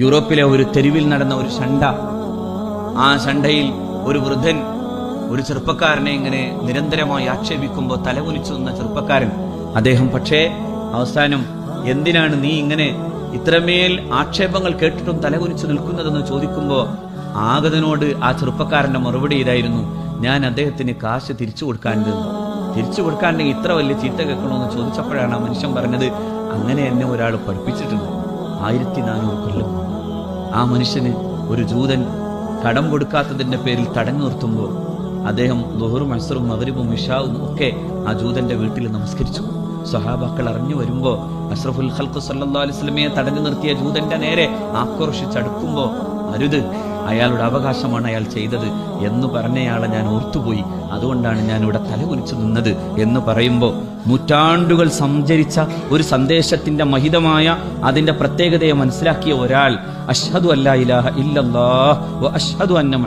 യൂറോപ്പിലെ ഒരു തെരുവിൽ നടന്ന ഒരു ശണ്ട. ആ ശണ്ടയിൽ ഒരു വൃദ്ധൻ ഒരു ചെറുപ്പക്കാരനെ ഇങ്ങനെ നിരന്തരമായി ആക്ഷേപിക്കുമ്പോൾ തലകുനിച്ചു നിന്ന ചെറുപ്പക്കാരൻ അദ്ദേഹം പക്ഷേ അവസാനം എന്തിനാണ് നീ ഇങ്ങനെ ഇത്രമേൽ ആക്ഷേപങ്ങൾ കേട്ടിട്ടും തലകുനിച്ചു നിൽക്കുന്നതെന്ന് ചോദിക്കുമ്പോൾ ആഗതനോട് ആ ചെറുപ്പക്കാരന്റെ മറുപടി ഇതായിരുന്നു, ഞാൻ അദ്ദേഹത്തിന് കാശ് തിരിച്ചു കൊടുക്കാണ്ടെങ്കിൽ ഇത്ര വലിയ ചീത്ത കേൾക്കണമെന്ന് ചോദിച്ചപ്പോഴാണ് ആ മനുഷ്യൻ പറഞ്ഞത്, അങ്ങനെ എന്നെ ഒരാൾ പഠിപ്പിച്ചിട്ടുണ്ട് 1400 കൊല്ലം. ആ മനുഷ്യന് ഒരു ജൂതൻ കടം കൊടുക്കാത്തതിന്റെ പേരിൽ തടഞ്ഞു നിർത്തുമ്പോൾ അദ്ദേഹം ദുഹറും അസ്റും മഗ്രിബും ഇശാവും ഒക്കെ ആ ജൂതന്റെ വീട്ടിൽ നമസ്കരിച്ചു. സ്വഹാബാക്കൾ അറിഞ്ഞു വരുമ്പോൾ അഷ്റഫുൽ ഖൽഖ് സല്ലല്ലാഹു അലൈഹി വസല്ലമയെ തടഞ്ഞു നിർത്തിയ ജൂതന്റെ നേരെ ആക്രോശിച്ചടുക്കുമ്പോൾ അരുത്, അയാളുടെ അവകാശമാണ് അയാൾ ചെയ്തത് എന്ന് പറഞ്ഞയാളെ ഞാൻ ഓർത്തുപോയി, അതുകൊണ്ടാണ് ഞാൻ ഇവിടെ തലകുനിച്ചു നിന്നത് എന്ന് പറയുമ്പോൾ നൂറ്റാണ്ടുകൾ സഞ്ചരിച്ച ഒരു സന്ദേശത്തിന്റെ മഹിതമായ അതിന്റെ പ്രത്യേകതയെ മനസ്സിലാക്കിയ ഒരാൾ അഷ്ഹദു അല്ലാ ഇലാഹ ഇല്ലല്ലാഹ് വ അഷ്ഹദു അന്ന